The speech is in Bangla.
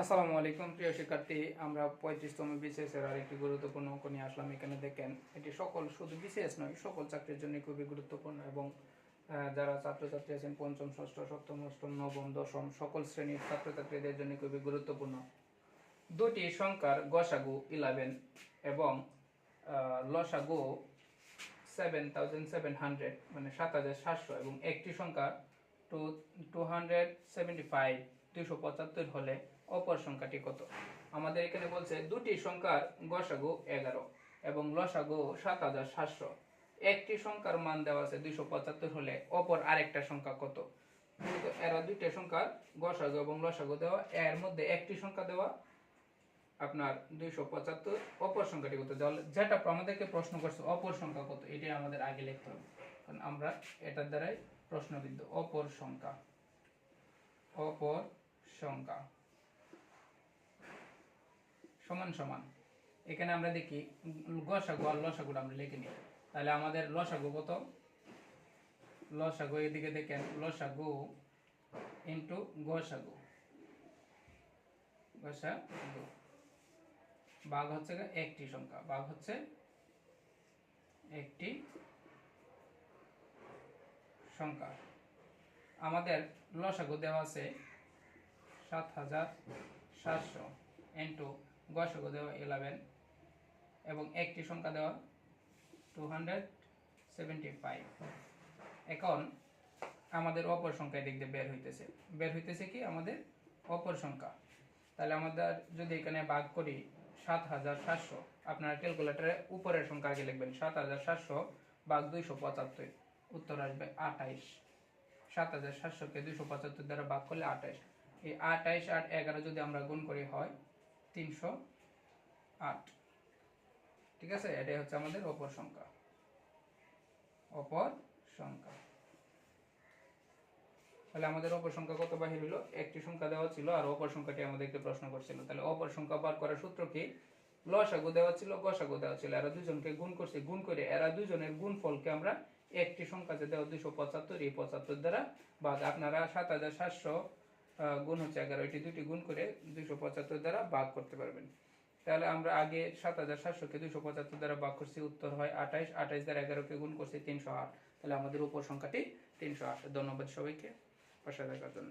আসসালামু আলাইকুম প্রিয় শিক্ষার্থী, আমরা 35তম বিসিএস এর আরেকটি গুরুত্বপূর্ণ অঙ্ক নিয়ে আসলাম। এখানে দেখেন, এটি শুধু বিসিএস নয়, সকল চাকরির জন্য খুবই গুরুত্বপূর্ণ এবং যারা ছাত্রছাত্রী আছেন পঞ্চম, ষষ্ঠ, সপ্তম, অষ্টম, নবম, দশম সকল শ্রেণীর ছাত্রছাত্রীদের জন্য খুবই গুরুত্বপূর্ণ। দুটি সংখ্যার গসাগু 11 এবং লসাগু 7700 মানে 7700 এবং একটি সংখ্যা 275 হলে অপর সংখ্যাটি কত? আমাদের এখানে বলছে দুটি সংখ্যার গসাগু 11 এবং লসাগু 7700, একটি সংখ্যার মান দেওয়া আছে 275 হলে অপর আরেকটা সংখ্যা কত? এরা দুইটা সংখ্যার গসাগু এবং লসাগু দেওয়া, এর মধ্যে একটি সংখ্যা দেওয়া আপনার 275, অপর সংখ্যাটি কত? যেটা আমাদেরকে প্রশ্ন করছে অপর সংখ্যা কত, এটাই আমাদের আগে লিখতে হবে, কারণ আমরা এটার দ্বারাই প্রশ্নবিদ্ধ। অপর সংখ্যা সমান সমান, এখানে আমরা দেখি গসাগু আর লসাগুটা আমরা লিখে নিই। তাহলে আমাদের লসাগু কত? লসাগু এদিকে দেখেন, লসাগু ইন্টু গসাগু, ভাগ হচ্ছে একটি সংখ্যা, ভাগ হচ্ছে একটি সংখ্যা। আমাদের লসাগু দেওয়া আছে 7700 ইন্টু গসাগু দেওয়া 11 এবং একটি সংখ্যা দেওয়া 275। এখন আমাদের অপর সংখ্যা দিক দিয়ে বের হইতেছে কি আমাদের অপর সংখ্যা। তাহলে আমাদের যদি এখানে ভাগ করি 7700, আপনারা ক্যালকুলেটরে উপরের সংখ্যা আগে লিখবেন, 7700 ভাগ 275, উত্তর আসবে 28। 7700 কে 275 দ্বারা ভাগ করলে 28। এই 28 আর 11 যদি আমরা গুণ করি হয় 308। ঠিক আছে, এটাই হচ্ছে আমাদের অপর সংখ্যা। তাহলে আমাদের অপর সংখ্যা কত বাহির হলো? একটি সংখ্যা দেওয়া ছিল আর অপর সংখ্যাটি আমাদেরকে প্রশ্ন করছিল। তাহলে অপর সংখ্যা বার করার সূত্র কি? লসাগু দেওয়া ছিল, গসাগু দেওয়া ছিল, এরা দুজনকে গুণ করছি, গুণ করে এরা দুজনের গুণফলকে আমরা একটি সংখ্যা যে দেওয়া 275, এই 75 দ্বারা ভাগ, আপনারা 7700 গুণ হচ্ছে 11, এটি দুটি গুণ করে 275 দ্বারা ভাগ করতে পারবেন। তাহলে আমরা আগে 7700 কে 275 দ্বারা ভাগ করছি, উত্তর হয় 28। 28 দ্বারা 11 কে গুণ করছি 308। তাহলে আমাদের উপর সংখ্যাটি 308। ধন্যবাদ সবাইকে পাশে থাকার জন্য।